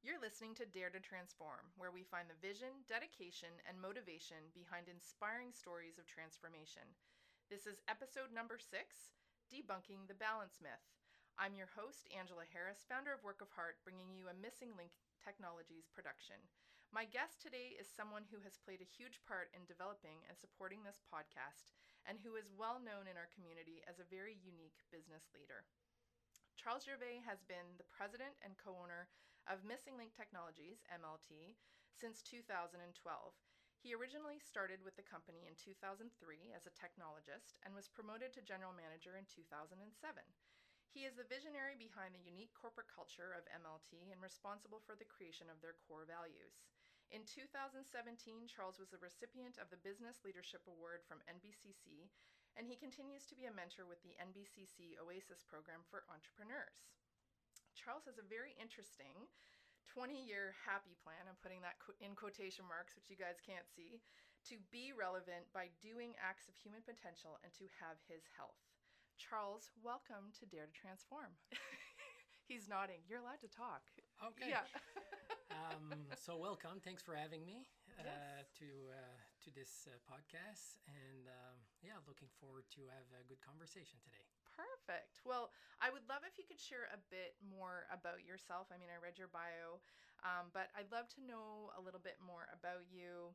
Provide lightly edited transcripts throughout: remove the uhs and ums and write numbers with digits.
You're listening to Dare to Transform, where we find the vision, dedication, and motivation behind inspiring stories of transformation. This is episode number 6, Debunking the Balance Myth. I'm your host, Angela Harris, founder of Work of Heart, bringing you a Missing Link Technologies production. My guest today is someone who has played a huge part in developing and supporting this podcast, and who is well known in our community as a very unique business leader. Charles Gervais has been the president and co-owner of Missing Link Technologies, MLT, since 2012. He originally started with the company in 2003 as a technologist and was promoted to general manager in 2007. He is the visionary behind the unique corporate culture of MLT and responsible for the creation of their core values. In 2017, Charles was the recipient of the Business Leadership Award from NBCC, and he continues to be a mentor with the NBCC OASIS Program for entrepreneurs. Charles has a very interesting 20-year happy plan, I'm putting that in quotation marks, which you guys can't see, to be relevant by doing acts of human potential and to have his health. Charles, welcome to Dare to Transform. He's nodding. You're allowed to talk. Okay. Yeah. So welcome. Thanks for having me Yes. to this podcast. And looking forward to have a good conversation today. Perfect. Well, I would love if you could share a bit more about yourself. I mean, I read your bio, but I'd love to know a little bit more about you,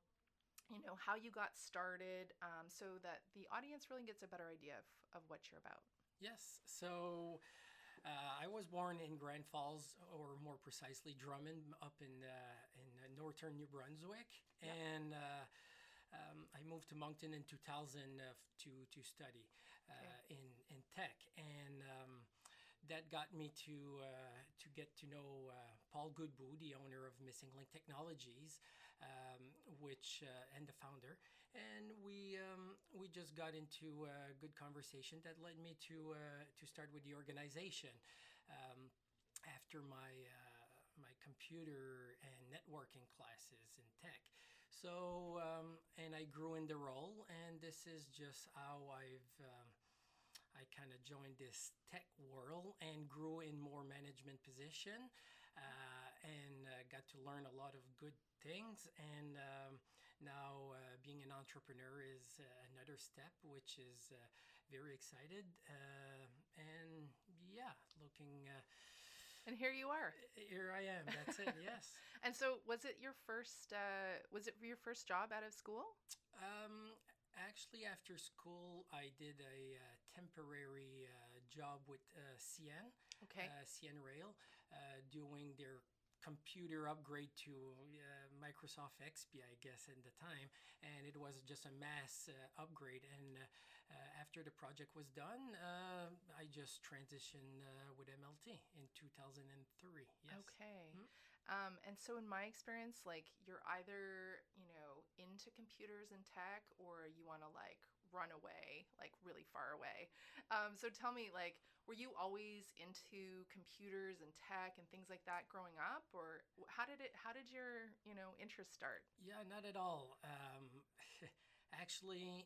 how you got started, so that the audience really gets a better idea of what you're about. Yes. So I was born in Grand Falls, or more precisely Drummond, up in northern New Brunswick. Yep. And I moved to Moncton in 2000 to study in tech, and that got me to get to know Paul Goodbout, the owner of Missing Link Technologies, which and the founder, and we just got into a good conversation that led me to start with the organization. After my computer and networking classes in tech. So, and I grew in the role, and this is just how I kind of joined this tech world and grew in more management position, and got to learn a lot of good things. And now being an entrepreneur is another step, which is very excited. And yeah, looking... And here you are. Here I am. That's it. Yes. And so, was it your first job out of school? Actually, after school, I did a temporary job with CN, CN Rail, doing their computer upgrade to Microsoft XP, I guess, at the time, and it was just a mass upgrade. And after the project was done, I just transitioned with MLT in 2003. Yes. Okay. Mm-hmm. And so in my experience, like, you're either, into computers and tech, or you want to run away, really far away. So tell me, were you always into computers and tech and things like that growing up, or how did your, interest start? Yeah, not at all. Actually,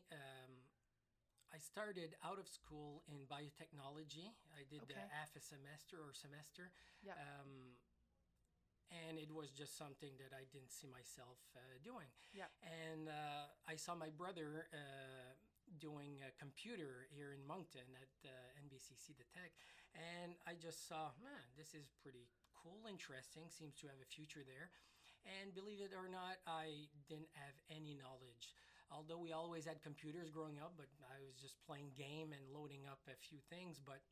I started out of school in biotechnology. I did half a semester. Yeah. And it was just something that I didn't see myself doing. Yeah. And I saw my brother doing a computer here in Moncton at NBCC the Tech, and I just saw, man, this is pretty cool, interesting, seems to have a future there. And believe it or not, I didn't have any knowledge. Although we always had computers growing up, but I was just playing game and loading up a few things. But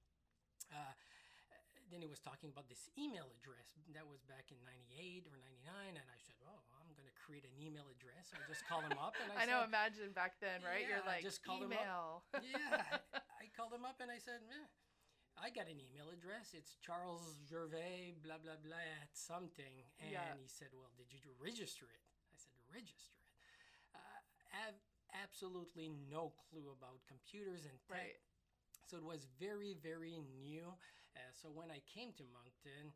then he was talking about this email address. That was back in 98 or 99. And I said, oh, I'm going to create an email address. So I just called him up. And I know, imagine back then, right? Yeah, You're like, just called email. Him up. Yeah, I called him up and I said, I got an email address. It's Charles Gervais, blah, blah, blah, at something. And he said, well, did you register it? I said, register it. I have absolutely no clue about computers and tech. Right. So it was very, very new. So when I came to Moncton,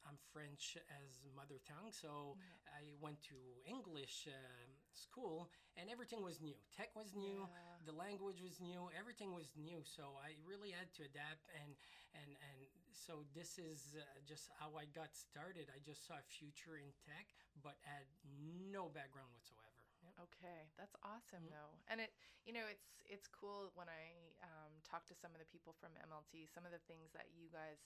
I'm French as mother tongue, so I went to English school, and everything was new. Tech was new, the language was new, everything was new. So I really had to adapt and So this is just how I got started. I just saw a future in tech, but had no background whatsoever. Yep. Okay, that's awesome Mhm. though. And it's cool when I talk to some of the people from MLT, some of the things that you guys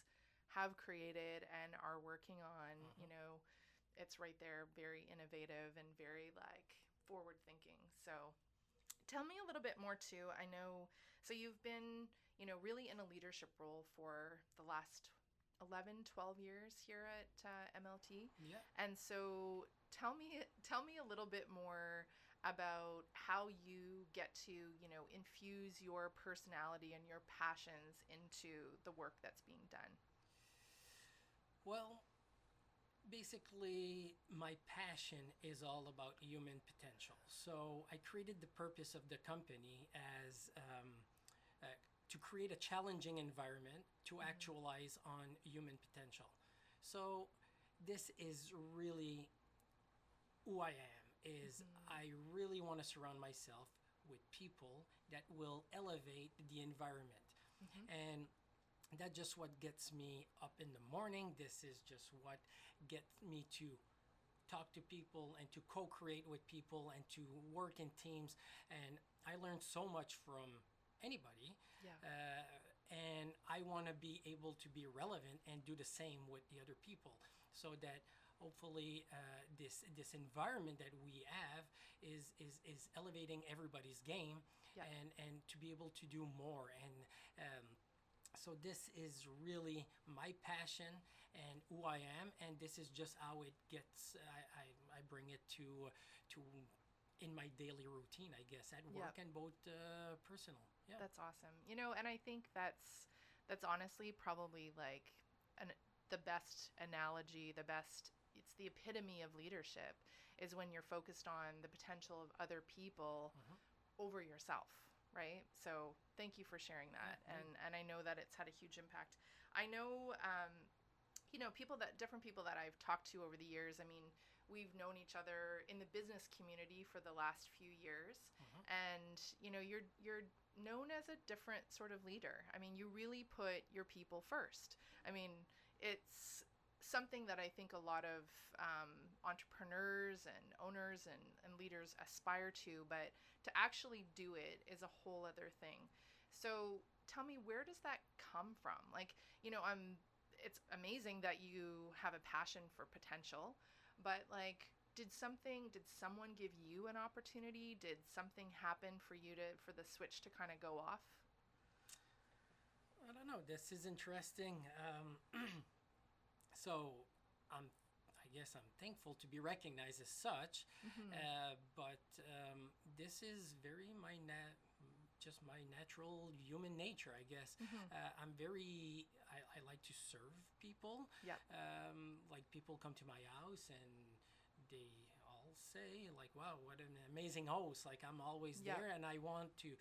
have created and are working on, Mhm. it's right there, very innovative and very like forward thinking. So tell me a little bit more too. I know, so you've been, really in a leadership role for the last 11, 12 years here at MLT. Yeah. And so tell me a little bit more about how you get to, infuse your personality and your passions into the work that's being done. Well, basically, my passion is all about human potential. So I created the purpose of the company as to create a challenging environment to Mm-hmm. actualize on human potential. So this is really who I am. Is Mm-hmm. I really want to surround myself with people that will elevate the environment, Mm-hmm. and that's just what gets me up in the morning. This is just what gets me to talk to people and to co-create with people and to work in teams. And I learned so much from anybody, Yeah. and I want to be able to be relevant and do the same with the other people, so that hopefully this environment that we have is elevating everybody's game, Yeah. and to be able to do more. And um, so this is really my passion and who I am, and this is just how it gets. I bring it to in my daily routine, I guess, at Yeah. work and both personal. Yeah. That's awesome. And I think that's honestly probably like an the best analogy, the best it's the epitome of leadership is when you're focused on the potential of other people Hmm. over yourself, right? So thank you for sharing Yeah. that. Right. And I know that it's had a huge impact. I know people that different people that I've talked to over the years. I mean, we've known each other in the business community for the last few years, Hmm. and you're known as a different sort of leader. I mean, you really put your people first. I mean, it's something that I think a lot of entrepreneurs and owners and leaders aspire to, but to actually do it is a whole other thing. So tell me, where does that come from? Like, it's amazing that you have a passion for potential, but like did someone give you an opportunity? Did something happen for you to for the switch to kind of go off? I don't know. This is interesting. So I'm, I guess I'm thankful to be recognized as such, Mhm. but this is very just my natural human nature, I guess. Mhm. I'm very, I like to serve people. Yep. Like people come to my house and they all say like, "Wow, what an amazing host!" Like I'm always Yep. there, and I want to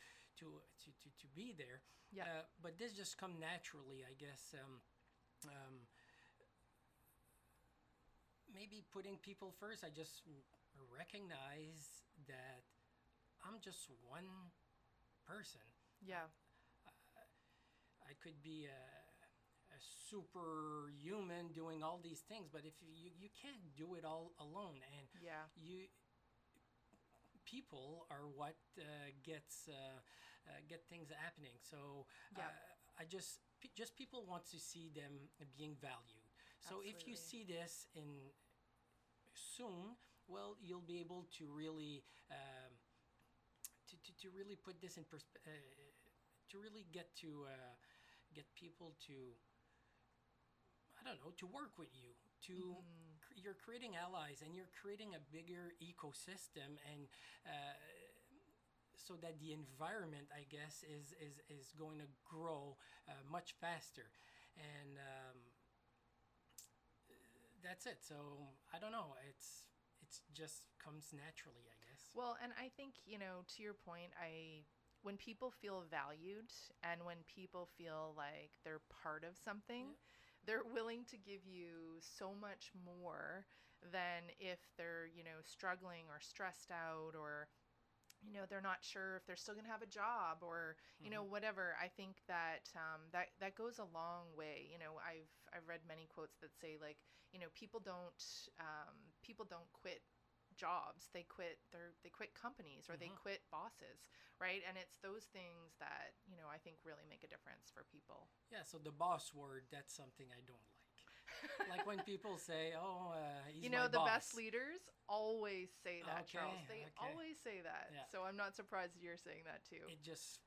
be there. Yep. But this just come naturally, I guess. Maybe putting people first. I just recognize that I'm just one person. Yeah. I could be a superhuman doing all these things, but if you can't do it all alone, and Yeah. you people are what get things happening. So Yep. just people want to see them being valued. So if you Absolutely. see this in soon, well, you'll be able to really to really put this in to really get people to, I don't know, to work with you. Mhm. You're creating allies and you're creating a bigger ecosystem, and so that the environment, I guess, is going to grow much faster, and that's it. So I don't know. It's just comes naturally, I guess. Well, and I think, to your point, I when people feel valued and when people feel like they're part of something, Yeah. they're willing to give you so much more than if they're, struggling or stressed out or they're not sure if they're still going to have a job, or whatever. I think that that goes a long way. I've read many quotes that say, like, people don't quit jobs. They quit companies, or they quit bosses, right? And it's those things that I think really make a difference for people. Yeah, so the boss word, that's something I don't like. Like when people say, "Oh, he's my The boss." best leaders always say that, Okay, Charles. They okay. always say that. Yeah. So I'm not surprised you're saying that too. It just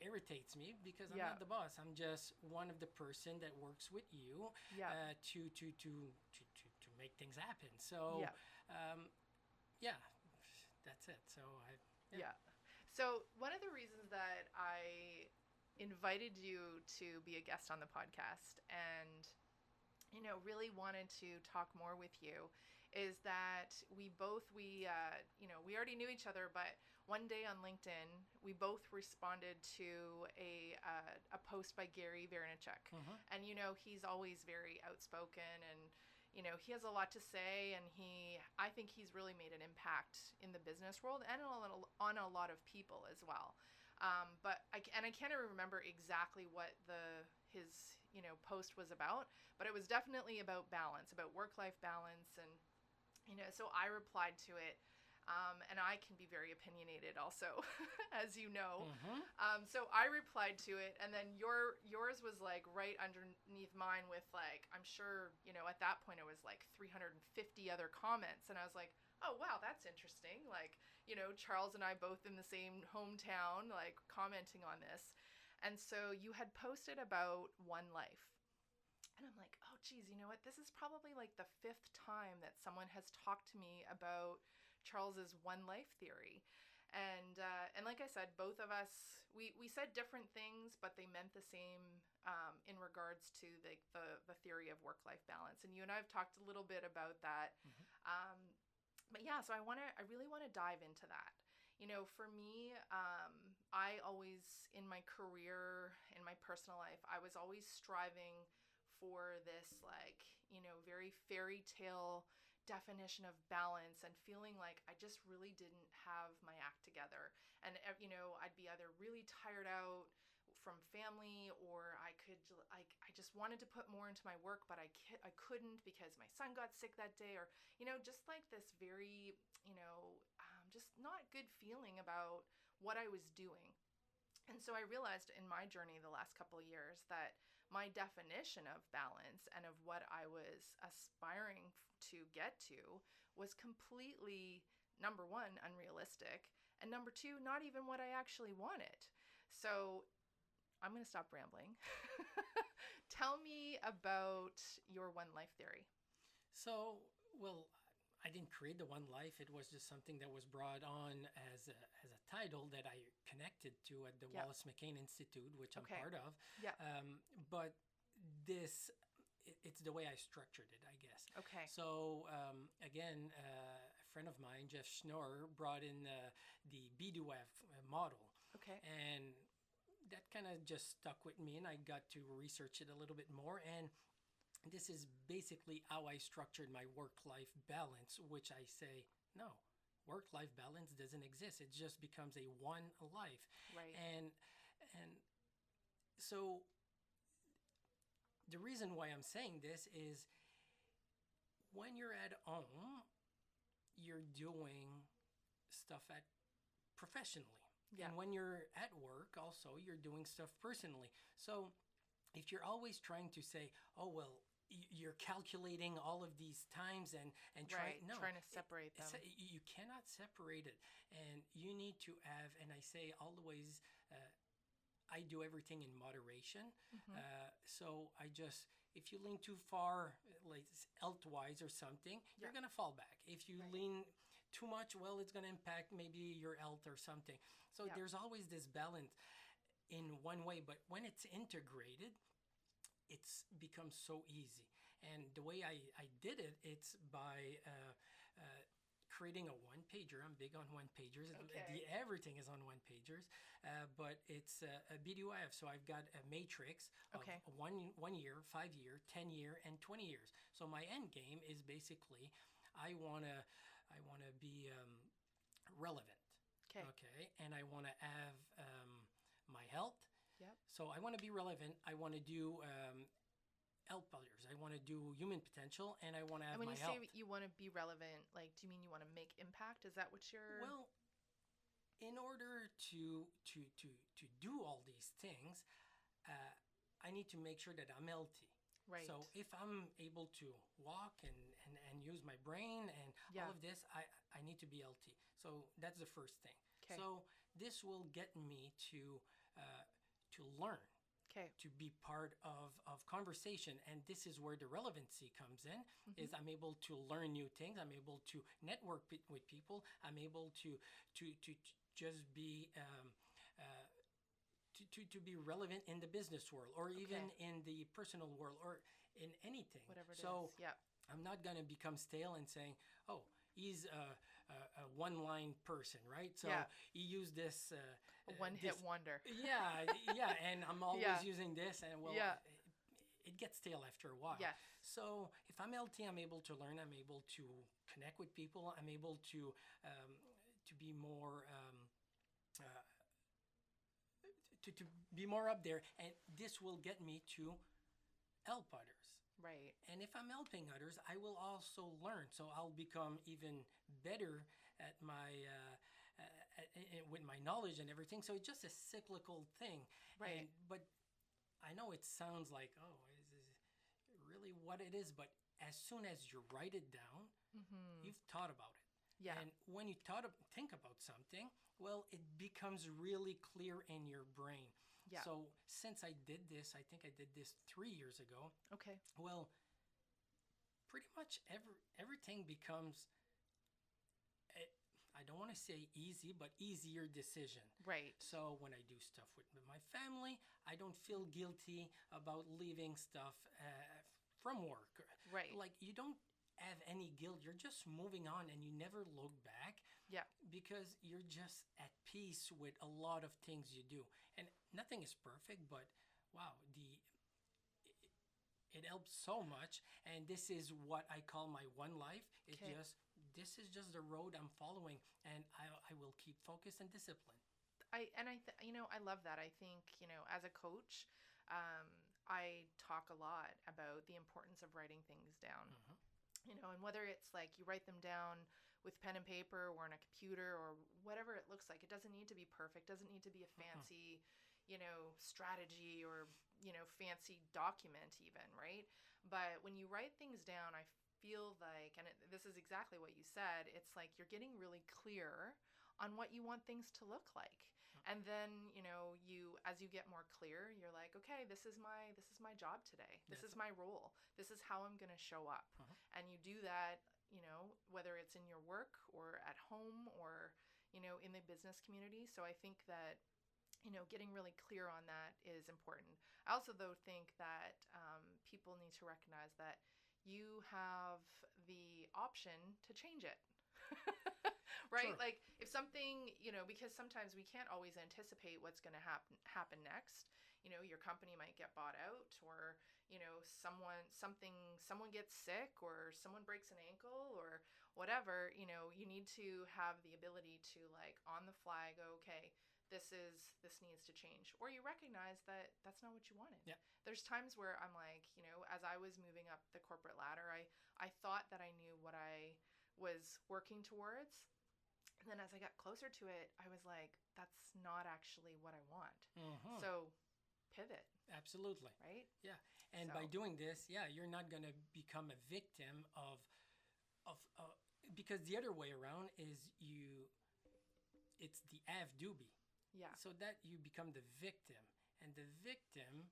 irritates me because I'm Yeah. not the boss. I'm just one of the person that works with you Yeah. to make things happen. So, Yeah. um, yeah, that's it. So Yeah. So one of the reasons that I invited you to be a guest on the podcast, and really wanted to talk more with you, is that we already knew each other, but one day on LinkedIn we both responded to a post by Gary Vaynerchuk. And he's always very outspoken, and he has a lot to say, and I think he's really made an impact in the business world and on a lot of people as well. But I can't remember exactly what his post was about, but it was definitely about balance, about work-life balance. And so I replied to it, and I can be very opinionated also, as you know. So I replied to it, and then yours was like right underneath mine with, like, I'm sure at that point it was like 350 other comments, and I was like, oh wow, that's interesting. Like, Charles and I both in the same hometown, like, commenting on this. And so you had posted about One Life. And I'm like, oh, geez, you know what? This is probably like the fifth time that someone has talked to me about Charles's One Life theory. And like I said, both of us, we said different things, but they meant the same, in regards to the theory of work-life balance. And you and I have talked a little bit about that. But yeah, so I really want to dive into that. For me, I always, in my career, in my personal life, I was always striving for this, like, very fairy tale definition of balance, and feeling like I just really didn't have my act together. And, I'd be either really tired out from family, or I just wanted to put more into my work, but I couldn't because my son got sick that day, or, just like this very, just not good feeling about what I was doing. And so I realized in my journey the last couple of years that my definition of balance and of what I was aspiring to get to was completely, number one, unrealistic, and number two, not even what I actually wanted. So I'm going to stop rambling. Tell me about your One Life theory. So, well, I didn't create the One Life. It was just something that was brought on as a title that I connected to at the Wallace McCain Institute, which I'm part of. Yeah. But it's the way I structured it, I guess. Okay. So, again, a friend of mine, Jeff Schnorr, brought in the BDUF model. Okay. And that kind of just stuck with me, and I got to research it a little bit more. And this is basically how I structured my work-life balance, which I say, no, work-life balance doesn't exist. It just becomes a one life. Right. And so the reason why I'm saying this is when you're at home, you're doing stuff professionally. Yeah. And when you're at work, also, you're doing stuff personally. So if you're always trying to say, oh, well, you're calculating all of these times and trying to separate them. You cannot separate it, and you need to have. And I say always, I do everything in moderation. So if you lean too far, like health-wise or something, you're gonna fall back. If you lean too much, well, it's gonna impact maybe your health or something. So there's always this balance in one way, but when it's integrated, it's becomes so easy. And the way I did it, it's by creating a one-pager. I'm big on one-pagers. Okay. Everything is on one-pagers, but it's a BDUF. So I've got a matrix of 1 year, 5 year, 10 year, and 20 years. So my end game is basically I wanna be relevant. Okay. Okay. And I want to have my health. Yep. So I want to be relevant. I want to do help others. I want to do human potential, and I want to And have when my you health. say you want to be relevant, like, do you mean you want to make impact? Is that what you're? Well, in order to do all these things, uh, I need to make sure that I'm healthy. Right. So if I'm able to walk and use my brain and Yeah. all of this, I need to be healthy. So that's the first thing. Okay. So this will get me to learn, Okay. to be part of conversation, and this is where the relevancy comes in. Is I'm able to learn new things, I'm able to network with people, I'm able to just be to be relevant in the business world, or even in the personal world, or in anything. Whatever it So is. Yeah. I'm not going to become stale and saying, oh, he's a one-line person, right? So Yeah. he used this A one-hit wonder. yeah, and I'm always Yeah. using this, and well, Yeah. it gets stale after a while. Yes. So if I'm healthy, I'm able to learn, I'm able to connect with people, I'm able to be more to be more up there, and this will get me to help others. Right. And if I'm helping others, I will also learn. So I'll become even better at my with my knowledge and everything. So it's just a cyclical thing. Right. But I know it sounds like, oh, is really what it is. But as soon as you write it down, you've thought about it. Yeah. And when you think about something, well, it becomes really clear in your brain. Yeah. So since I did this, I think I did this 3 years ago. Okay. Well, pretty much everything becomes, I don't want to say easy, but easier decision. Right. So when I do stuff with my family, I don't feel guilty about leaving stuff from work. Right. Like, you don't have any guilt. You're just moving on, and you never look back. Yeah. Because you're just at peace with a lot of things you do. And nothing is perfect, but wow, it helps so much. And this is what I call my one life. This is just the road I'm following, and I will keep focus and discipline. I love that. I think, as a coach, I talk a lot about the importance of writing things down. And whether it's like you write them down with pen and paper or on a computer or whatever it looks like, it doesn't need to be perfect, doesn't need to be a fancy, strategy or, fancy document even, right? But when you write things down, I feel like, and this is exactly what you said, it's like you're getting really clear on what you want things to look like. And then, as you get more clear, you're like, okay, this is my job today. This is my role. This is how I'm going to show up. And you do that, whether it's in your work or at home or, in the business community. So I think that, getting really clear on that is important. I also, though, think that people need to recognize that you have the option to change it. Right? Sure. Like, if something, because sometimes we can't always anticipate what's going to happen next. Your company might get bought out, or, someone gets sick, or someone breaks an ankle, or whatever. You need to have the ability to, like, on the fly go, okay, this needs to change. Or you recognize that that's not what you wanted. Yeah. There's times where I'm like, as I was moving up the corporate ladder, I thought that I knew what I was working towards. And then as I got closer to it, I was like, that's not actually what I want. So pivot. Absolutely. Right? Yeah. And by doing this, you're not going to become a victim of because the other way around is it's the have-do be. Yeah. So that you become the victim. And the victim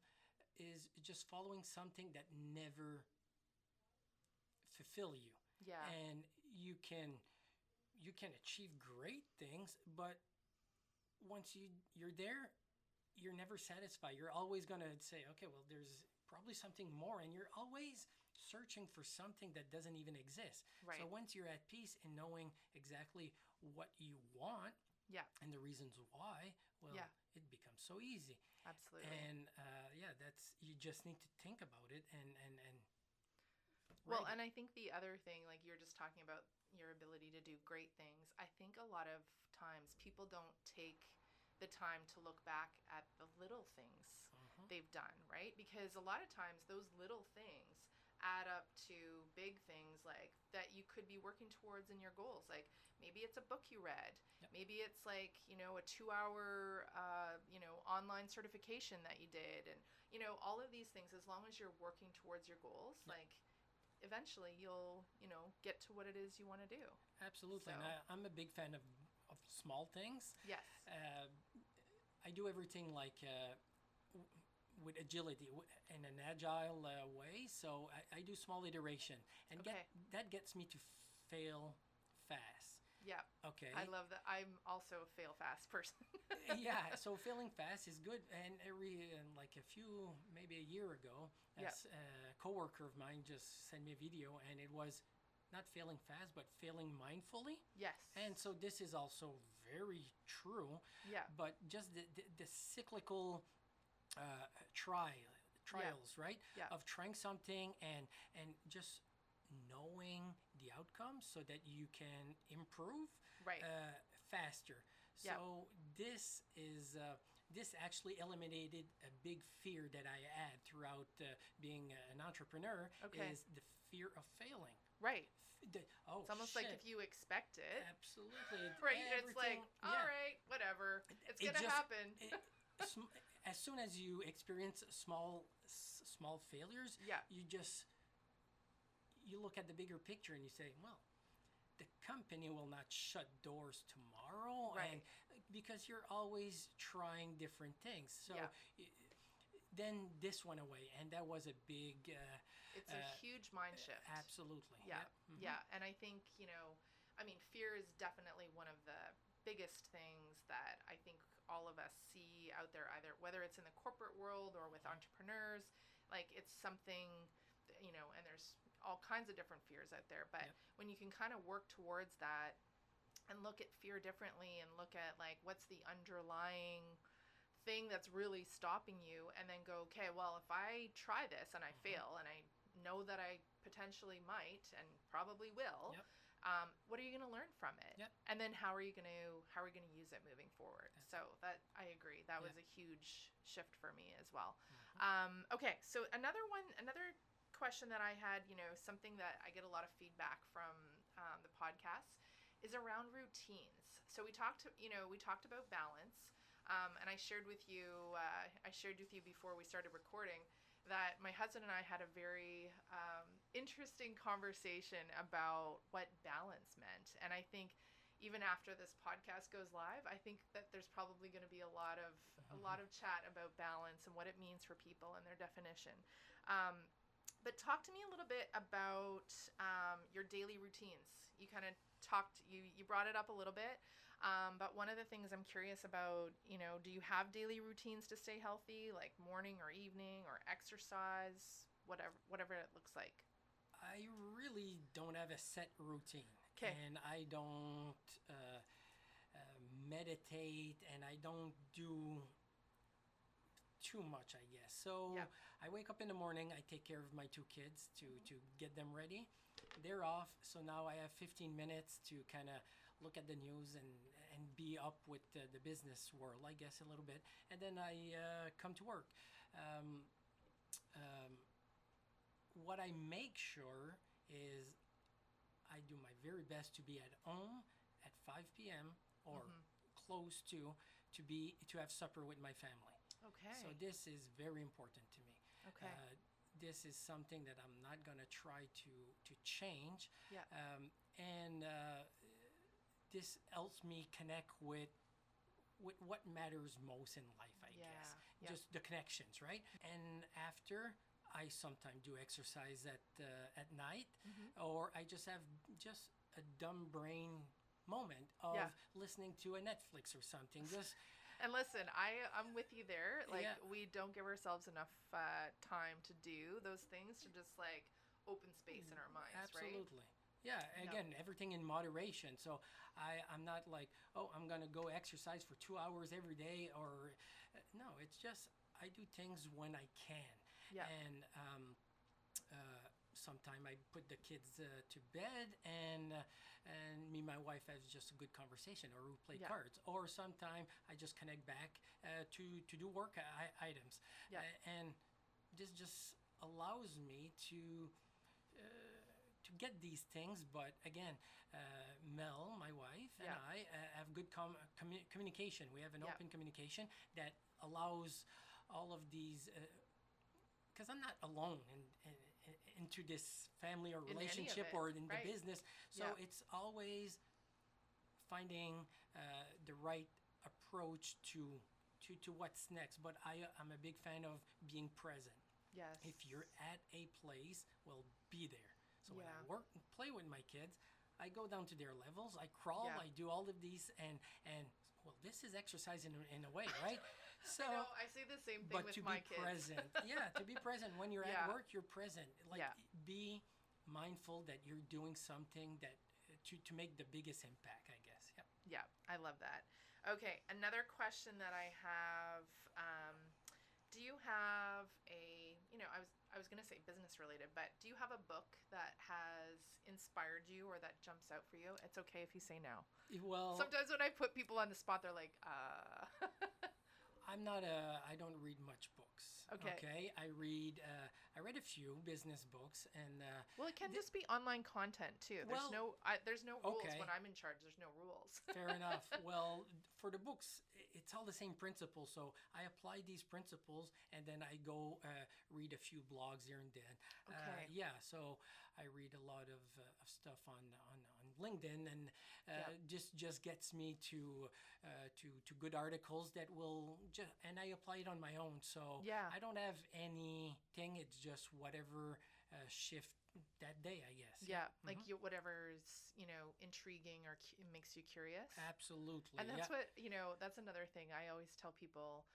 is just following something that never fulfill you. Yeah. And you can achieve great things, but once you're there, you're never satisfied. You're always going to say, okay, well, there's probably something more, and you're always searching for something that doesn't even exist. Right. So once you're at peace and knowing exactly what you want, and the reasons why, well, it becomes so easy. Absolutely. And you just need to think about it and Well, ready. and I think the other thing, like you're just talking about your ability to do great things, I think a lot of times people don't take the time to look back at the little things Mhm. they've done, right? Because a lot of times those little things add up to big things like that you could be working towards in your goals. Like maybe it's a book you read, Yep. maybe it's like, a 2 hour, online certification that you did. And, all of these things, as long as you're working towards your goals, Yep. like eventually you'll, get to what it is you want to do. Absolutely. So, And I'm a big fan of small things. yes. Uh, I do everything like with agility in an agile way. So I do small iteration, and Okay. that gets me to fail fast. Yeah. Okay. I love that. I'm also a fail fast person. Yeah. So failing fast is good. And like maybe a year ago, Yeah. a coworker of mine just sent me a video, and it was not failing fast, but failing mindfully. Yes. And so this is also very true. Yeah. But just the cyclical uh, trials, right? Yeah. Of trying something and just knowing the outcome so that you can improve Right. faster. Yeah. So this actually eliminated a big fear that I had throughout being an entrepreneur. Okay. Is the fear of failing. Right. Oh, It's almost shit. like if you expect it, Absolutely. right? It's like, Everything- all yeah. right, whatever. It's It gonna just- happen. As soon as you experience small failures, Yeah. you look at the bigger picture and you say, well, the company will not shut doors tomorrow, Right. and because you're always trying different things. So Yeah. then this went away, and that was a big. It's a huge mind shift. Absolutely. Yeah. Yep. Mhm. Yeah. And I think, I mean, fear is definitely one of the biggest things that I think all of us see out there, either whether it's in the corporate world or with entrepreneurs. Like it's something, and there's all kinds of different fears out there. But Yep. when you can kind of work towards that and look at fear differently and look at like what's the underlying thing that's really stopping you, and then go, okay, well, if I try this and I fail, and I know that I potentially might and probably will, Yep. what are you going to learn from it? Yep. And then how are you going to use it moving forward? So that I agree, that was Yeah. a huge shift for me as well. Okay, so another question that I had, something that I get a lot of feedback from the podcast is around routines. So we talked about balance. And I shared with you before we started recording that my husband and I had a very interesting conversation about what balance meant. And I think even after this podcast goes live, I think that there's probably going to be a lot of chat about balance and what it means for people and their definition. But talk to me a little bit about your daily routines. You kind of you brought it up a little bit. But one of the things I'm curious about, do you have daily routines to stay healthy, like morning or evening or exercise, whatever it looks like? I really don't have a set routine. 'Kay. And I don't meditate, and I don't do too much, I guess. So Yeah. I wake up in the morning, I take care of my two kids to get them ready. They're off, so now I have 15 minutes to kind of look at the news and be up with the business world, I guess, a little bit. And then I come to work. What I make sure is I do my very best to be at home at 5 p.m. or close to have supper with my family. Okay. So this is very important to me. Okay. This is something that I'm not going to try to change. Yeah. And this helps me connect with what matters most in life, I guess. Yeah. Just the connections, right? And after, I sometimes do exercise at night, or I just have just a dumb brain moment of listening to a Netflix or something. Just And listen, I'm with you there. Like, Yeah. we don't give ourselves enough time to do those things, to just like open space in our minds, right? Absolutely. Yeah, again, everything in moderation. So I'm not like, oh, I'm going to go exercise for 2 hours every day, or no, it's just I do things when I can. Yeah. And sometime I put the kids to bed, and me and my wife has just a good conversation, or we play Yeah. cards, or sometime I just connect back to do work items, Yeah. and this just allows me to get these things. But again, Mel, my wife, and Yeah. I have good communication. We have an Yeah. open communication that allows all of these. Because I'm not alone into this family or In any of relationship it, or in the right? business, so Yeah. it's always finding the right approach to what's next. But I'm a big fan of being present. Yes. If you're at a place, well, be there. So when I Yeah. work and play with my kids, I go down to their levels. I crawl. Yeah. I do all of these, and well, this is exercise in a way, right? So, I know. I say the same thing but with to my be kids. present, yeah, to be present when you're Yeah. at work, you're present. Like, Yeah. be mindful that you're doing something that to make the biggest impact, I guess. Yeah. Yeah, I love that. Okay, another question that I have. Do you have I was gonna say business related, but do you have a book that has inspired you or that jumps out for you? It's okay if you say no. Well, Sometimes when I put people on the spot, they're like, I'm not a. I don't read much books. Okay. Okay. I read a few business books, and Well, it can just be online content too. There's Well, there's no rules okay. when I'm in charge. There's no rules. fair enough. Well, for the books, it's all the same principles. So I apply these principles, and then I go read a few blogs here and then. Okay. Yeah. So I read a lot of stuff on LinkedIn, and just gets me to good articles that will and I apply it on my own. So Yeah. I don't have anything. It's just whatever shift that day, I guess. Yeah, like Mhm. whatever's intriguing or makes you curious. Absolutely. And that's Yeah. what that's another thing I always tell people.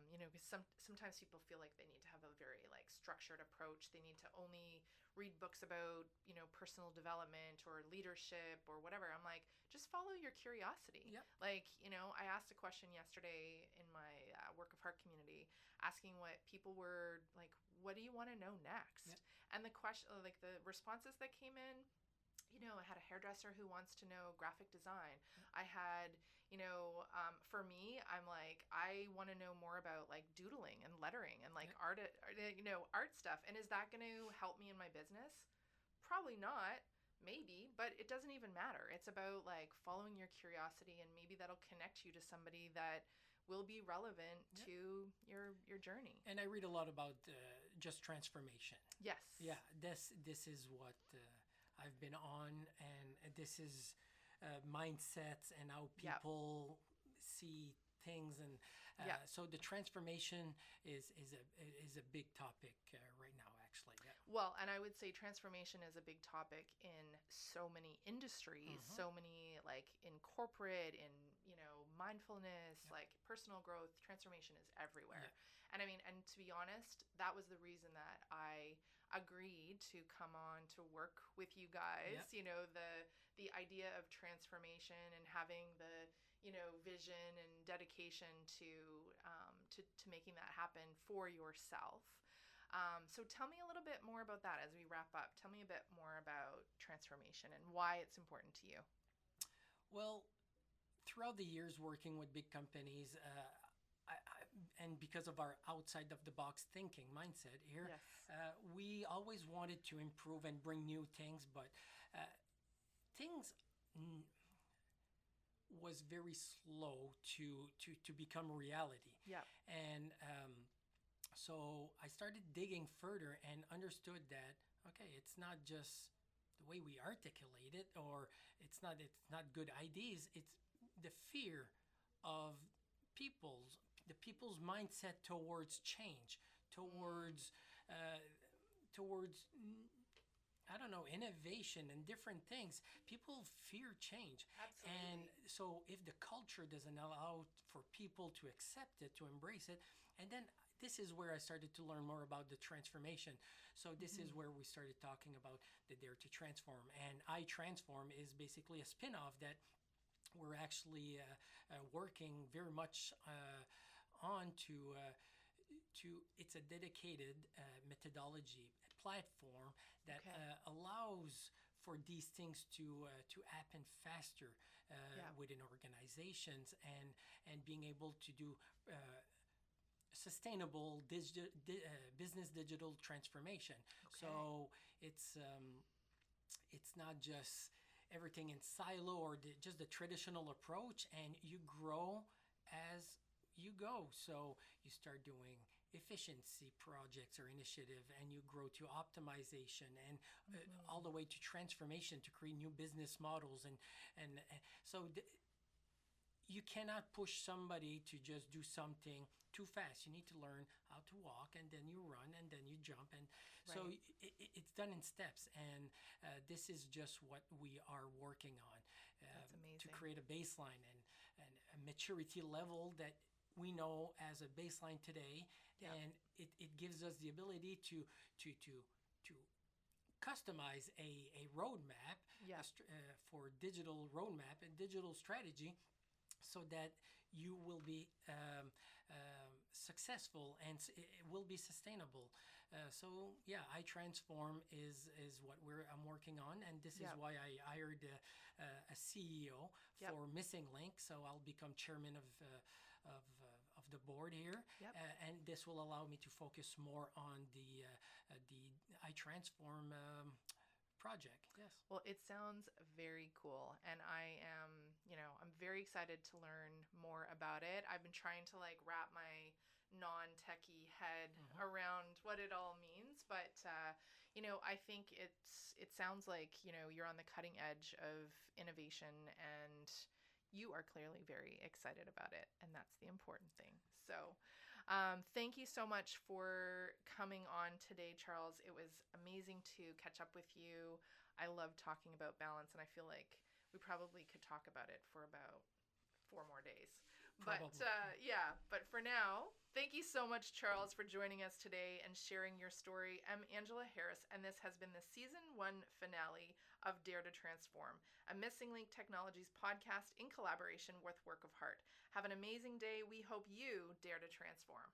Because sometimes people feel like they need to have a very like structured approach. They need to only read books about personal development or leadership or whatever. I'm like, just follow your curiosity. Yep. Like I asked a question yesterday in my Work of Heart community, asking what people were like, what do you want to know next? Yep. And the question, like the responses that came in, I had a hairdresser who wants to know graphic design. I had, for me, I'm like, I want to know more about like doodling and lettering and like art, art stuff. And is that going to help me in my business? Probably not. Maybe, but it doesn't even matter. It's about like following your curiosity, and maybe that'll connect you to somebody that will be relevant to your journey. And I read a lot about just transformation. Yes. Yeah, this is what I've been on, and this is mindsets and how people see things, and so the transformation is a big topic right now, actually. Yeah. Well, and I would say transformation is a big topic in so many industries, Mhm. so many like in corporate, in mindfulness, like personal growth. Transformation is everywhere. Yeah. And I mean, and to be honest, that was the reason that I agreed to come on to work with you guys. The idea of transformation and having the vision and dedication to making that happen for yourself. So tell me a little bit more about that as we wrap up. Tell me a bit more about transformation and why it's important to you. Well, throughout the years working with big companies, and because of our outside of the box thinking mindset here, Yes. we always wanted to improve and bring new things, but things was very slow to become reality. Yeah. And so I started digging further and understood that okay, it's not just the way we articulate it, or it's not good ideas. It's the fear of the people's mindset towards change, towards I don't know, innovation and different things. People fear change. Absolutely. And so if the culture doesn't allow for people to accept it, to embrace it, and then this is where I started to learn more about the transformation. So this is where we started talking about the Dare to Transform. And I Transform is basically a spin-off that we're actually working very much on to it's a dedicated methodology, platform that allows for these things to happen faster within organizations, and being able to do sustainable business digital transformation. So it's not just everything in silo or just the traditional approach, and you grow as you go. So you start doing efficiency projects or initiative, and you grow to optimization, and all the way to transformation to create new business models, and so you cannot push somebody to just do something too fast. You need to learn how to walk, and then you run, and then you jump, and so it's done in steps. And this is just what we are working on to create a baseline and a maturity level that we know as a baseline today, and it gives us the ability to customize a roadmap for digital roadmap and digital strategy, so that you will be successful, and it will be sustainable. So iTransform is what I'm working on, and this is why I hired a CEO for Missing Link. So I'll become chairman of the board here, and this will allow me to focus more on the iTransform project. Yes. Well, it sounds very cool, and I'm very excited to learn more about it. I've been trying to wrap my non-techie head around what it all means, but I think it sounds like you're on the cutting edge of innovation, and you are clearly very excited about it, and that's the important thing. So thank you so much for coming on today, Charles. It was amazing to catch up with you. I love talking about balance, and I feel like we probably could talk about it for about 4 more days. Probably. But for now, thank you so much, Charles, for joining us today and sharing your story. I'm Angela Harris, and this has been the Season 1 finale of Dare to Transform, a Missing Link Technologies podcast in collaboration with Work of Heart. Have an amazing day. We hope you dare to transform.